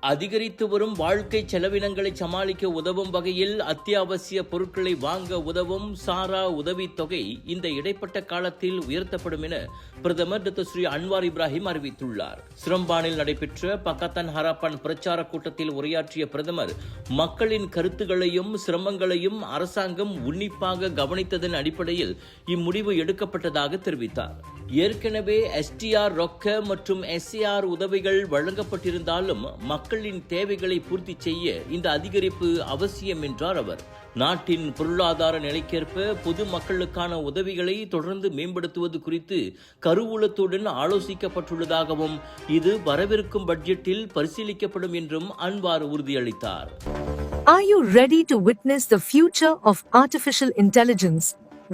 அதிகரித்து வரும் வாழ்க்கை செலவினங்களை சமாளிக்க உதவும் வகையில் அத்தியாவசிய பொருட்களை வாங்க உதவும் சாரா உதவித்தொகை இந்த இடைப்பட்ட காலத்தில் உயர்த்தப்படும் என பிரதமர் டாக்டர் ஸ்ரீ அன்வார் இப்ராஹிம் அறிவித்துள்ளார். சிரம்பானில் நடைபெற்ற பக்கத்தன் ஹராப்பான் பிரச்சார கூட்டத்தில் உரையாற்றிய பிரதமர் மக்களின் கருத்துகளையும் சிரமங்களையும் அரசாங்கம் உன்னிப்பாக கவனித்ததன் அடிப்படையில் இம்முடிவு எடுக்கப்பட்டதாக தெரிவித்தார். ஏற்கனவே STR ரொக்க மற்றும் SAR உதவிகள் வழங்கப்பட்டிருந்தாலும் மக்களின் தேவைகளை பூர்த்தி செய்ய இந்த அதிகரிப்பு அவசியம் என்றார் அவர். நாட்டின் பொருளாதார நிலைக்கேற்ப பொது மக்களுக்கான உதவிகளை தொடர்ந்து மேம்படுத்துவது குறித்து கருவூலத்துடன் ஆலோசிக்கப்பட்டுள்ளதாகவும் இது வரவிருக்கும் பட்ஜெட்டில் பரிசீலிக்கப்படும் என்றும் அன்வார் உறுதியளித்தார். Are you ready to witness the future of artificial intelligence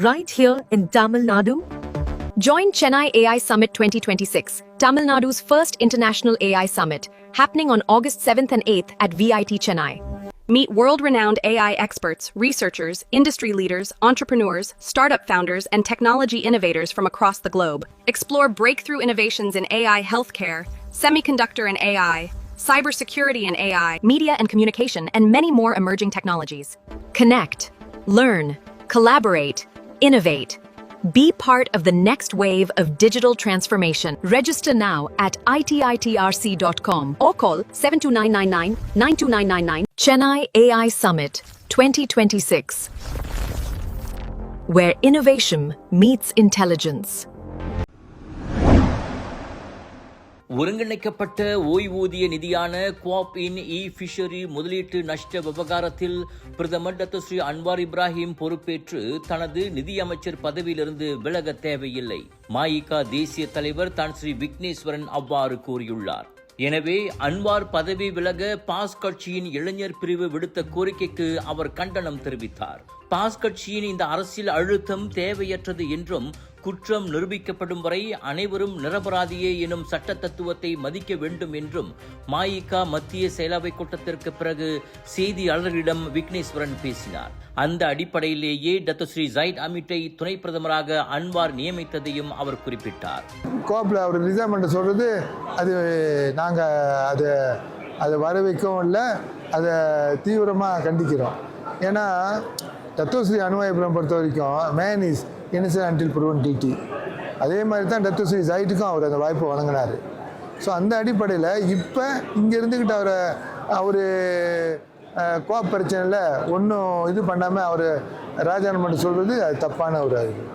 right here in Tamil Nadu? Join Chennai AI Summit 2026, Tamil Nadu's first international AI summit, happening on August 7th and 8th at VIT Chennai. Meet world-renowned AI experts, researchers, industry leaders, entrepreneurs, startup founders, and technology innovators from across the globe. Explore breakthrough innovations in AI healthcare, semiconductor and AI, cybersecurity and AI, media and communication, and many more emerging technologies. Connect, learn, collaborate, innovate. Be part of the next wave of digital transformation. Register now at ititrc.com or call 72999-92999. Chennai AI Summit 2026, where innovation meets intelligence. ஒருங்கிணைக்கப்பட்ட ஓய்வூதிய நிதியான குவாப் இன் fishery முதலீட்டு நஷ்ட விவகாரத்தில் பிரதமர் doctor Sri Anwar Ibrahim பொறுப்பேற்று தனது நிதியமைச்சர் பதவியிலிருந்து விலக தேவையில்லை. மாயிகா தேசிய தலைவர் தான் ஸ்ரீ விக்னேஸ்வரன் அவ்வாறு கூறியுள்ளார். எனவே அன்வார் பதவி விலக பாஸ் கட்சியின் இளைஞர் பிரிவு விடுத்த கோரிக்கைக்கு அவர் கண்டனம் தெரிவித்தார். பாஸ் கட்சியின் இந்த அரசியல் அழுத்தம் தேவையற்றது என்றும் குற்றம் நிரூபிக்கப்படும் வரை அனைவரும் நிரபராதியே எனும் சட்ட தத்துவத்தை மதிக்க வேண்டும் என்றும் மாயிகா மத்திய செயலவை கூட்டத்திற்கு பிறகு செய்தியாளர்களிடம் விக்னேஸ்வரன் பேசினார். அந்த அடிப்படையிலேயே டாக்டர் ஸ்ரீ ஜைட் அமிட்டை துணை பிரதமராக அன்வார் நியமித்ததையும் அவர் குறிப்பிட்டார். கோப்பில் அவர் ரிசைன்மெண்ட் சொல்றது அது நாங்கள் அதை வரவைக்கவும் இல்லை, அதை தீவிரமாக கண்டிக்கிறோம். ஏன்னா டாக்டர் ஸ்ரீ அன்வார் இப்ராஹிம் பொறுத்த வரைக்கும் man is innocent until proven guilty. அதே மாதிரி தான் டாக்டர் ஸ்ரீ ஜைட்டுக்கும் அவர் அந்த வாய்ப்பை வழங்கினார். ஸோ அந்த அடிப்படையில் இப்போ இங்கே இருந்துக்கிட்டு அவர் கோப் பிரச்சனையில் ஒன்றும் இது பண்ணாமல் அவர் ராஜினாமா மட்டும் சொல்கிறது அது தப்பான ஒரு அறிவு.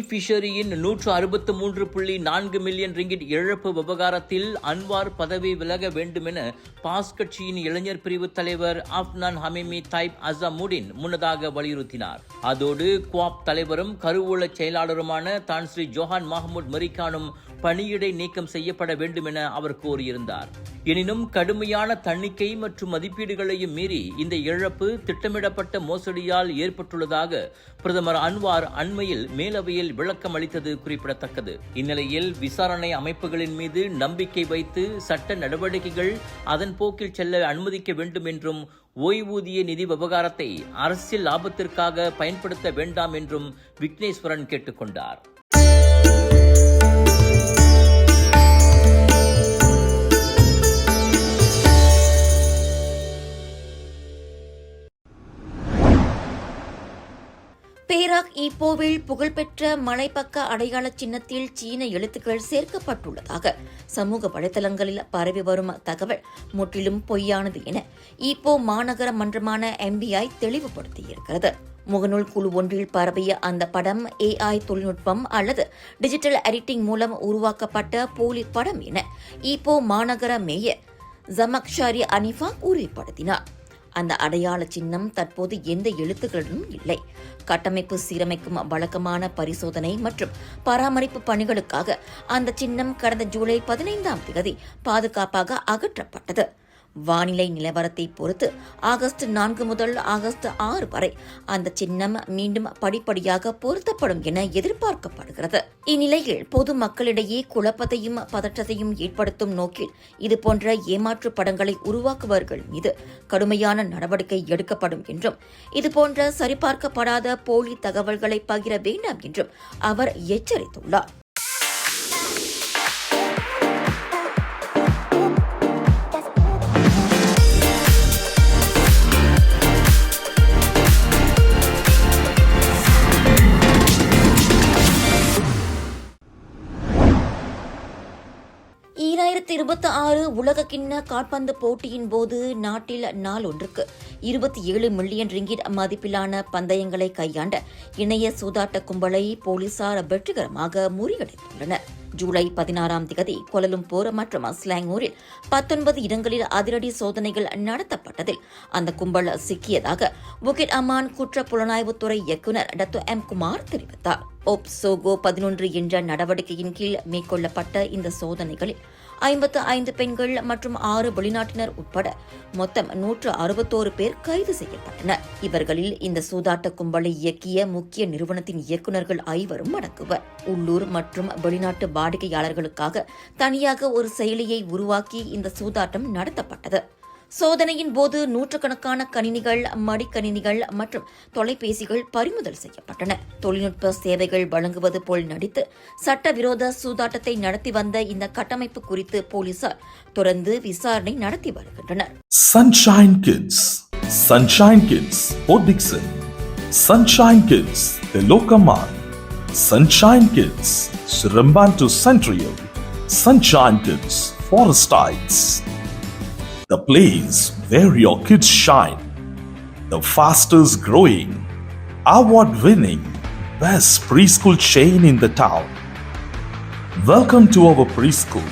ஃபிஷரியின் 163.4 மில்லியன் ரிங்கிட் இழப்பு விவகாரத்தில் அன்வார் பதவி விலக வேண்டுமென பாஸ் கட்சியின் இளைஞர் பிரிவு தலைவர் அஃப்னான் ஹமீமி தைப் அசாமுடின் முன்னதாக வலியுறுத்தினார். அதோடு குவாப் தலைவரும் கருவூல செயலாளருமான தான் ஸ்ரீ ஜோஹான் மஹமூத் மரிக்கானும் பணியிடை நீக்கம் செய்யப்பட வேண்டும் என அவர் கோரியிருந்தார். எனினும் கடுமையான தணிக்கை மற்றும் மதிப்பீடுகளையும் மீறி இந்த இழப்பு திட்டமிடப்பட்ட மோசடியால் ஏற்பட்டுள்ளதாக பிரதமர் அன்வார் அண்மையில் மேலவையில் விளக்கம் அளித்தது குறிப்பிடத்தக்கது. இந்நிலையில் விசாரணை அமைப்புகளின் மீது நம்பிக்கை வைத்து சட்ட நடவடிக்கைகள் அதன் போக்கில் செல்ல அனுமதிக்க வேண்டும் என்றும் ஓய்வூதிய நிதி விவகாரத்தை அரசியல் லாபத்திற்காக பயன்படுத்த வேண்டாம் என்றும் விக்னேஸ்வரன் கேட்டுக்கொண்டார். பேராக் ஈப்போவில் புகழ்பெற்ற மலைப்பக்க அடையாள சின்னத்தில் சீன எழுத்துக்கள் சேர்க்கப்பட்டுள்ளதாக சமூக வலைதளங்களில் பரவி வரும் தகவல் முற்றிலும் பொய்யானது என ஈப்போ மாநகர மன்றமான MBI தெளிவுபடுத்தியிருக்கிறது. முகநூல் குழு ஒன்றில் பரவிய அந்த படம் AI தொழில்நுட்பம் அல்லது டிஜிட்டல் எடிட்டிங் மூலம் உருவாக்கப்பட்ட போலி படம் என ஈப்போ மாநகர மேயர் ஜமக்ஷாரி அனிஃபா உறுதிப்படுத்தினார். அந்த அடையாள சின்னம் தற்போது எந்த எழுத்துக்களும் இல்லை. கட்டமைப்பு சீரமைக்கும் வழக்கமான பரிசோதனை மற்றும் பராமரிப்பு பணிகளுக்காக அந்த சின்னம் கடந்த ஜூலை 15ஆம் தேதி பாதுகாப்பாக அகற்றப்பட்டது. வானிலை நிலவரத்தை பொறுத்து ஆகஸ்ட் 4 முதல் ஆகஸ்ட் 6 வரை அந்த சின்னம் மீண்டும் படிப்படியாக பொருத்தப்படும் என எதிர்பார்க்கப்படுகிறது. இந்நிலையில் பொது மக்களிடையே குழப்பத்தையும் பதற்றத்தையும் ஏற்படுத்தும் நோக்கில் இதுபோன்ற ஏமாற்று படங்களை உருவாக்குபவர்கள் மீது கடுமையான நடவடிக்கை எடுக்கப்படும் என்றும் இதுபோன்ற சரிபார்க்கப்படாத போலி தகவல்களை பகிர வேண்டாம் என்றும் அவர் எச்சரித்துள்ளார். 2026 உலகக்கிண்ண கால்பந்து போட்டியின் போது நாட்டில் நாளொன்றுக்கு 27 மில்லியன் ரிங்கிட் மதிப்பிலான பந்தயங்களை கையாண்ட இணைய சூதாட்ட கும்பலை போலீசார் வெற்றிகரமாக முறியடித்துள்ளனர். ஜூலை 16ஆம் தேதி கோலலும்பூர் மற்றும் ஸ்லாங்கூரில் 19 இடங்களில் அதிரடி சோதனைகள் நடத்தப்பட்டதில் அந்த கும்பல் சிக்கியதாக புகிட் அமான் குற்ற புலனாய்வுத்துறை இயக்குநர் டத்து எம் குமார் தெரிவித்தார். ஒப்சோகோ 11 என்ற நடவடிக்கையின் கீழ் மேற்கொள்ளப்பட்ட இந்த சோதனைகளில் 55 பெண்கள் மற்றும் 6 வெளிநாட்டினர் உட்பட மொத்தம் 161 பேர் கைது செய்யப்பட்டனர். இவர்களில் இந்த சூதாட்ட கும்பலை இயக்கிய முக்கிய நிறுவனத்தின் இயக்குநர்கள் 5 அடங்குவர். உள்ளூர் மற்றும் வெளிநாட்டு வாடிக்கையாளர்களுக்காக தனியாக ஒரு செயலியை உருவாக்கி இந்த சூதாட்டம் நடத்தப்பட்டது. சோதனையின் போது நூற்றுக்கணக்கான கணினிகள், மடிக்கணினிகள் மற்றும் தொலைபேசிகள் பறிமுதல் செய்யப்பட்டன. தொழில்நுட்ப சேவைகள் வழங்குவது போல் நடித்து சட்டவிரோத சூதாட்டத்தை நடத்தி வந்த இந்த கட்டமைப்பு குறித்து போலீசார் தொடர்ந்து விசாரணை நடத்தி வருகின்றனர். Sunshine Kids, Sunshine Kids, Port Dickson, Sunshine Kids, Telokaman, Sunshine Kids, Sirembantu Central, Sunshine Kids, Forest Heights. The place where your kids shine. The fastest growing, award winning, best preschool chain in the town. Welcome to our preschool,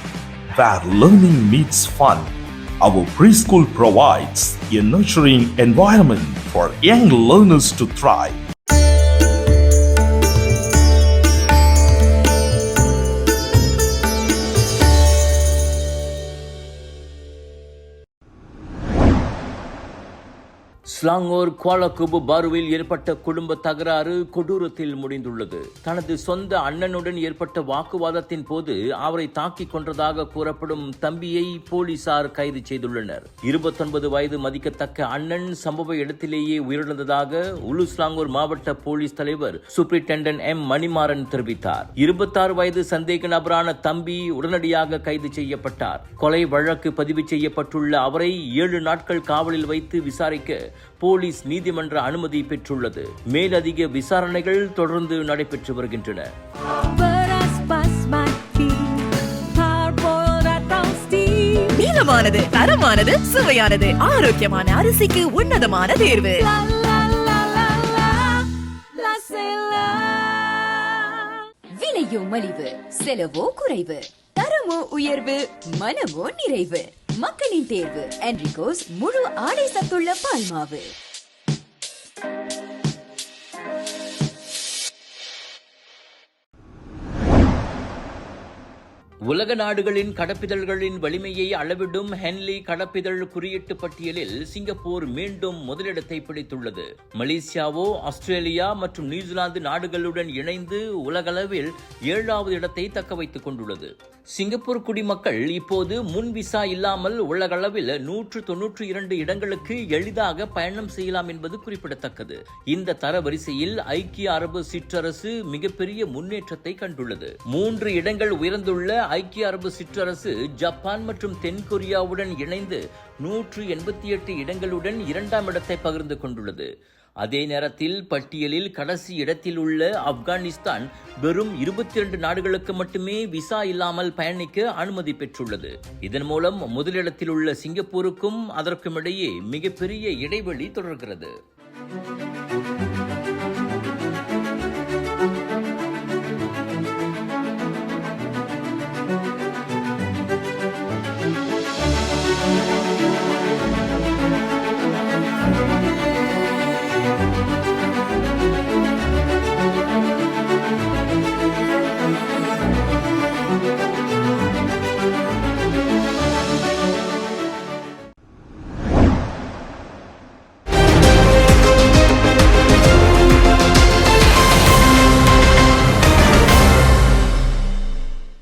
where learning meets fun. Our preschool provides a nurturing environment for young learners to thrive. Selangor குவாலகுபு பாருவில் ஏற்பட்ட குடும்ப தகராறு கொடூரத்தில் முடிந்துள்ளது. தனது சொந்த அண்ணனுடன் ஏற்பட்ட வாக்குவாதத்தின் போது அவரை தாக்கிக் கொன்றதாக கூறப்படும் தம்பியை போலீசார் கைது செய்துள்ளனர். 29 வயது மதிக்கத்தக்க அண்ணன் சம்பவ இடத்திலேயே உயிரிழந்ததாக உலு ஸ்லாங்கூர் மாவட்ட போலீஸ் தலைவர் சூப்பரிண்டென்டன்ட் எம் மணிமாறன் தெரிவித்தார். 26 வயது சந்தேக நபரான தம்பி உடனடியாக கைது செய்யப்பட்டார். கொலை வழக்கு பதிவு செய்யப்பட்டுள்ள அவரை 7 நாட்கள் காவலில் வைத்து விசாரிக்க போலீஸ் நீதிமன்ற அனுமதி பெற்றுள்ளது. மேலதிக விசாரணைகள் தொடர்ந்து நடைபெற்று வருகின்றன. நீளமானது, தரமானது, சுவையானது, ஆரோக்கியமான அரிசிக்கு உன்னதமான தேர்வு. விலையோ மலிவு, செலவோ குறைவு, தரமோ உயர்வு, மனமோ நிறைவு. மக்களின் தேர்வு என்ரிகோஸ் முழு ஆடை சத்துள்ள பால்மாவு. உலக நாடுகளின் கடப்பிதழ்களின் வலிமையை அளவிடும் ஹென்லி கடப்பிதழ் குறியீட்டு பட்டியலில் சிங்கப்பூர் மீண்டும் முதலிடத்தை பிடித்துள்ளது. மலேசியாவோ ஆஸ்திரேலியா மற்றும் நியூசிலாந்து நாடுகளுடன் இணைந்து உலகளவில் 7வது இடத்தை தக்க வைத்துக் கொண்டுள்ளது. சிங்கப்பூர் குடிமக்கள் இப்போது முன் விசா இல்லாமல் உலகளவில் 192 இடங்களுக்கு எளிதாக பயணம் செய்யலாம் என்பது குறிப்பிடத்தக்கது. இந்த தரவரிசையில் ஐக்கிய அரபு சிற்றரசு மிகப்பெரிய முன்னேற்றத்தை கண்டுள்ளது. 3 இடங்கள் உயர்ந்துள்ள ஐக்கிய அரபு சிற்றரசு ஜப்பான் மற்றும் தென்கொரியாவுடன் இணைந்து 188 இடங்களுடன் 2ஆம் இடத்தை பகிர்ந்து கொண்டுள்ளது. அதே நேரத்தில் பட்டியலில் கடைசி இடத்தில் உள்ள ஆப்கானிஸ்தான் வெறும் 22 நாடுகளுக்கு மட்டுமே விசா இல்லாமல் பயணிக்க அனுமதி பெற்றுள்ளது. இதன் மூலம் முதலிடத்தில் உள்ள சிங்கப்பூருக்கும் அதற்கும் இடையே மிகப்பெரிய இடைவெளி தொடர்கிறது.